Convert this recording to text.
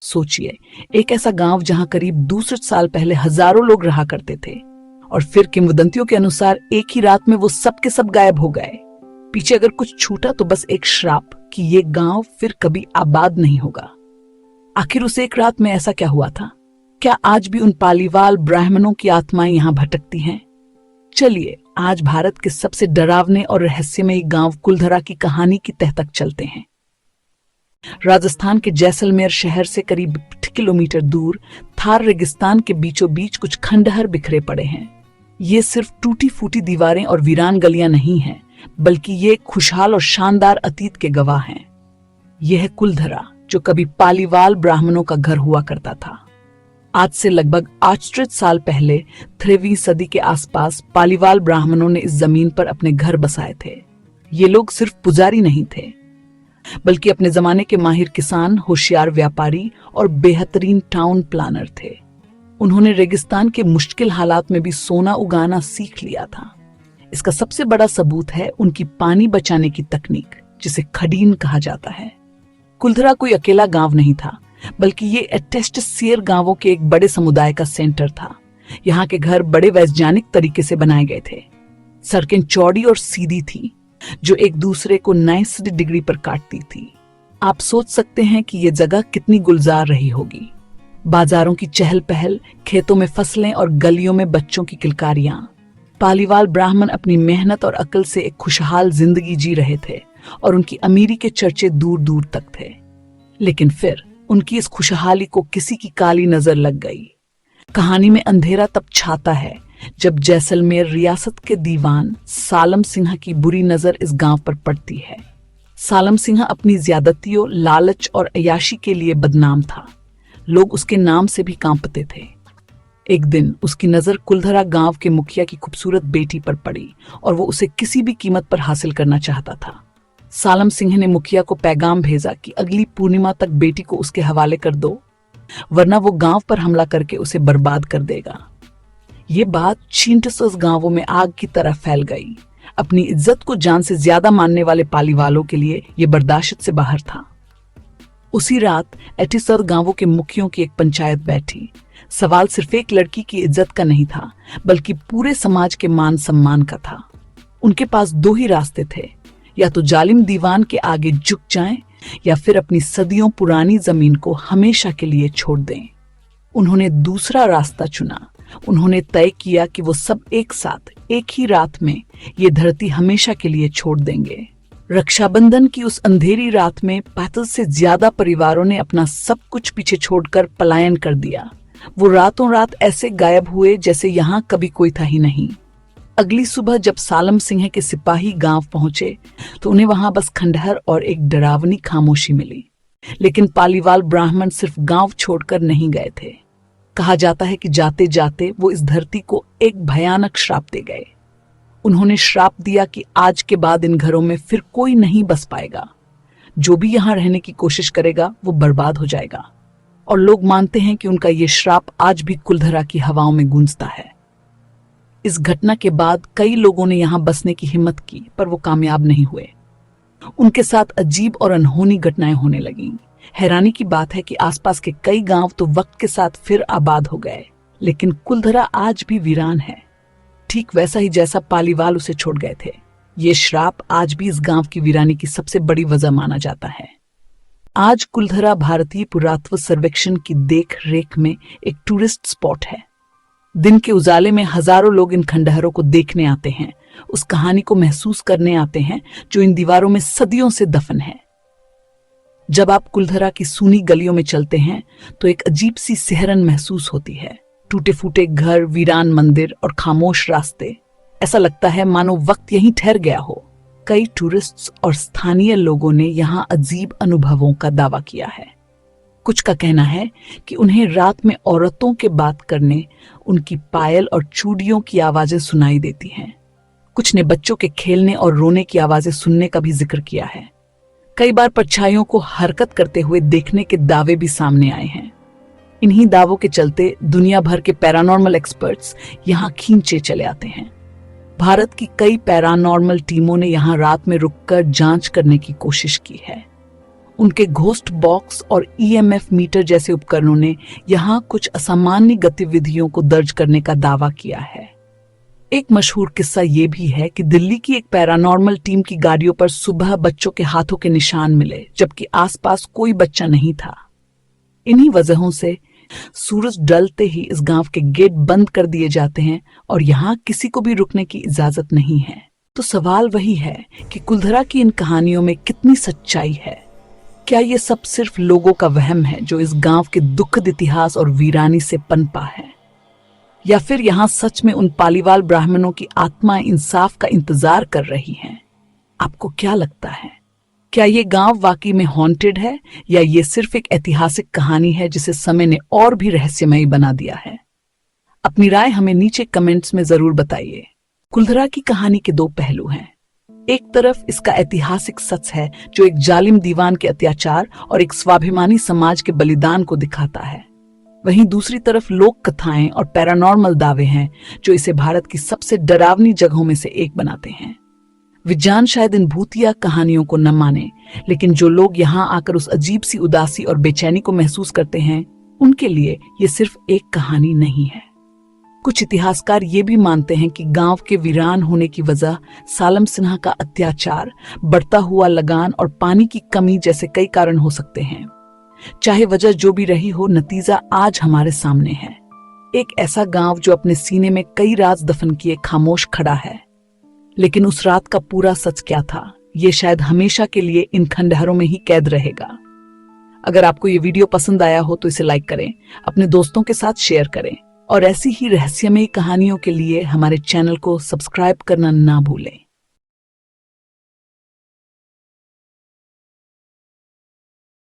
सोचिए, एक ऐसा गांव जहां करीब 200 साल पहले हजारों लोग रहा करते थे और फिर किंवदंतियों के अनुसार एक ही रात में वो सब के सब गायब हो गए। पीछे अगर कुछ छूटा तो बस एक श्राप कि ये गांव फिर कभी आबाद नहीं होगा। आखिर उस एक रात में ऐसा क्या हुआ था? क्या आज भी उन पालीवाल ब्राह्मणों की आत्माएं यहां भटकती हैं? चलिए आज भारत के सबसे डरावने और रहस्यमयी गांव कुलधरा की कहानी की तह तक चलते हैं। राजस्थान के जैसलमेर शहर से करीब 8 किलोमीटर दूर थार रेगिस्तान के बीचों बीच कुछ खंडहर बिखरे पड़े हैं। ये सिर्फ टूटी फूटी दीवारें और वीरान गलियां नहीं हैं, बल्कि ये खुशहाल और शानदार अतीत के गवाह हैं। यह है कुलधरा, जो कभी पालीवाल ब्राह्मणों का घर हुआ करता था। आज से लगभग 800 साल पहले 3वीं सदी के आसपास पालीवाल ब्राह्मणों ने इस जमीन पर अपने घर बसाए थे। ये लोग सिर्फ पुजारी नहीं थे, बल्कि अपने जमाने के माहिर किसान, होशियार व्यापारी और बेहतरीन टाउन प्लानर थे। उन्होंने रेगिस्तान के मुश्किल हालात में भी सोना उगाना सीख लिया था। इसका सबसे बड़ा सबूत है उनकी पानी बचाने की तकनीक, जिसे खडीन कहा जाता है। कुलधरा कोई अकेला गांव नहीं था, बल्कि ये एटेस्ट सियर गांवों के एक बड़े समुदाय का सेंटर था। यहाँ के घर बड़े वैज्ञानिक तरीके से बनाए गए थे। सड़कें चौड़ी और सीधी थी, जो एक दूसरे को 90 डिग्री पर काटती थी। आप सोच सकते हैं कि ये जगह कितनी गुलजार रही होगी। बाजारों की चहल पहल, खेतों में फसलें और गलियों में बच्चों की किलकारियां। पालीवाल ब्राह्मण अपनी मेहनत और अकल से एक खुशहाल जिंदगी जी रहे थे और उनकी अमीरी के चर्चे दूर दूर तक थे। लेकिन फिर उनकी इस खुशहाली को किसी की काली नजर लग गई। कहानी में अंधेरा तब छाता है जब जैसलमेर रियासत के दीवान सालम सिंह की बुरी नजर इस गांव पर पड़ती है। सालम सिंह अपनी ज्यादतियों, लालच और अय्याशी के लिए बदनाम था। लोग उसके नाम से भी कांपते थे। एक दिन उसकी नजर कुलधरा गांव के मुखिया की खूबसूरत बेटी पर पड़ी और वो उसे किसी भी कीमत पर हासिल करना चाहता था। सालम सिंह ने मुखिया को पैगाम भेजा कि अगली पूर्णिमा तक बेटी को उसके हवाले कर दो, वरना वो गांव पर हमला करके उसे बर्बाद कर देगा। ये बात छींटसस गांवों में आग की तरह फैल गई। अपनी इज्जत को जान से ज्यादा मानने वाले पालीवालों के लिए ये बर्दाश्त से बाहर था। उसी रात एटिसर गांवों के मुखियों की एक पंचायत बैठी। सवाल सिर्फ एक लड़की की इज्जत का नहीं था, बल्कि पूरे समाज के मान सम्मान का था। उनके पास दो ही रास्ते थे, या तो जालिम दीवान के आगे झुक जाएं या फिर अपनी सदियों पुरानी जमीन को हमेशा के लिए छोड़ दें। उन्होंने दूसरा रास्ता चुना। उन्होंने तय किया कि वो सब एक साथ एक ही रात में ये धरती हमेशा के लिए छोड़ देंगे। रक्षाबंधन की उस अंधेरी रात में 35 से ज्यादा परिवारों ने अपना सब कुछ पीछे छोड़कर पलायन कर दिया। वो रातों रात ऐसे गायब हुए जैसे यहाँ कभी कोई था ही नहीं। अगली सुबह जब सालम सिंह के सिपाही गांव पहुंचे तो उन्हें वहां बस खंडहर और एक डरावनी खामोशी मिली। लेकिन पालीवाल ब्राह्मण सिर्फ गांव छोड़कर नहीं गए थे। कहा जाता है कि जाते जाते वो इस धरती को एक भयानक श्राप दे गए। उन्होंने श्राप दिया कि आज के बाद इन घरों में फिर कोई नहीं बस पाएगा। जो भी यहाँ रहने की कोशिश करेगा वो बर्बाद हो जाएगा। और लोग मानते हैं कि उनका ये श्राप आज भी कुलधरा की हवाओं में गूंजता है। इस घटना के बाद कई लोगों ने यहाँ बसने की हिम्मत की, पर वो कामयाब नहीं हुए। उनके साथ अजीब और अनहोनी घटनाएं होने लगीं। हैरानी की बात है कि आसपास के कई गांव तो वक्त के साथ फिर आबाद हो गए, लेकिन कुलधरा आज भी वीरान है, ठीक वैसा ही जैसा पालीवाल उसे छोड़ गए थे। ये श्राप आज भी इस गांव की वीरानी की सबसे बड़ी वजह माना जाता है। आज कुलधरा भारतीय पुरातत्व सर्वेक्षण की देख रेख में एक टूरिस्ट स्पॉट है। दिन के उजाले में हजारों लोग इन खंडहरों को देखने आते हैं, उस कहानी को महसूस करने आते हैं जो इन दीवारों में सदियों से दफन है। जब आप कुलधरा की सूनी गलियों में चलते हैं तो एक अजीब सी सिहरन महसूस होती है। टूटे फूटे घर, वीरान मंदिर और खामोश रास्ते। ऐसा लगता है मानो वक्त यहीं ठहर गया हो। कई टूरिस्ट्स और स्थानीय लोगों ने यहाँ अजीब अनुभवों का दावा किया है। कुछ का कहना है कि उन्हें रात में औरतों के बात करने, उनकी पायल और चूड़ियों की आवाजें सुनाई देती हैं। कुछ ने बच्चों के खेलने और रोने की आवाजें सुनने का भी जिक्र किया है। कई बार परछाइयों को हरकत करते हुए देखने के दावे भी सामने आए हैं। इन्हीं दावों के चलते दुनिया भर के पैरानॉर्मल एक्सपर्ट्स यहाँ खींचे चले आते हैं। भारत की कई पैरानॉर्मल टीमों ने यहाँ रात में रुककर जांच करने की कोशिश की है। उनके घोस्ट बॉक्स और ईएमएफ मीटर जैसे उपकरणों ने यहाँ कुछ असामान्य गतिविधियों को दर्ज करने का दावा किया है। एक मशहूर किस्सा ये भी है कि दिल्ली की एक पैरानॉर्मल टीम की गाड़ियों पर सुबह बच्चों के हाथों के निशान मिले, जबकि आसपास कोई बच्चा नहीं था। इन्हीं वजहों से सूरज ढलते ही इस गांव के गेट बंद कर दिए जाते हैं और यहाँ किसी को भी रुकने की इजाजत नहीं है। तो सवाल वही है कि कुलधरा की इन कहानियों में कितनी सच्चाई है? क्या ये सब सिर्फ लोगों का वहम है जो इस गांव के दुखद इतिहास और वीरानी से पनपा है, या फिर यहाँ सच में उन पालीवाल ब्राह्मणों की आत्मा इंसाफ का इंतजार कर रही हैं? आपको क्या लगता है? क्या ये गांव वाकई में हॉन्टेड है या ये सिर्फ एक ऐतिहासिक कहानी है जिसे समय ने और भी रहस्यमयी बना दिया है? अपनी राय हमें नीचे कमेंट्स में जरूर बताइए। कुलधरा की कहानी के दो पहलू हैं। एक तरफ इसका ऐतिहासिक सच है जो एक जालिम दीवान के अत्याचार और एक स्वाभिमानी समाज के बलिदान को दिखाता है। वहीं दूसरी तरफ लोक कथाएं और पैरानॉर्मल दावे हैं जो इसे भारत की सबसे डरावनी जगहों में से एक बनाते हैं। विज्ञान शायद इन भूतिया कहानियों को न माने, लेकिन जो लोग यहाँ आकर उस अजीब सी उदासी और बेचैनी को महसूस करते हैं, उनके लिए ये सिर्फ एक कहानी नहीं है। कुछ इतिहासकार ये भी मानते हैं कि गांव के वीरान होने की वजह सालम सिन्हा का अत्याचार, बढ़ता हुआ लगान और पानी की कमी जैसे कई कारण हो सकते हैं। चाहे वजह जो भी रही हो, नतीजा आज हमारे सामने है। एक ऐसा गांव जो अपने सीने में कई राज दफन किए खामोश खड़ा है। लेकिन उस रात का पूरा सच क्या था, ये शायद हमेशा के लिए इन खंडहरों में ही कैद रहेगा। अगर आपको ये वीडियो पसंद आया हो तो इसे लाइक करें, अपने दोस्तों के साथ शेयर करें और ऐसी ही रहस्यमयी कहानियों के लिए हमारे चैनल को सब्सक्राइब करना ना भूलें।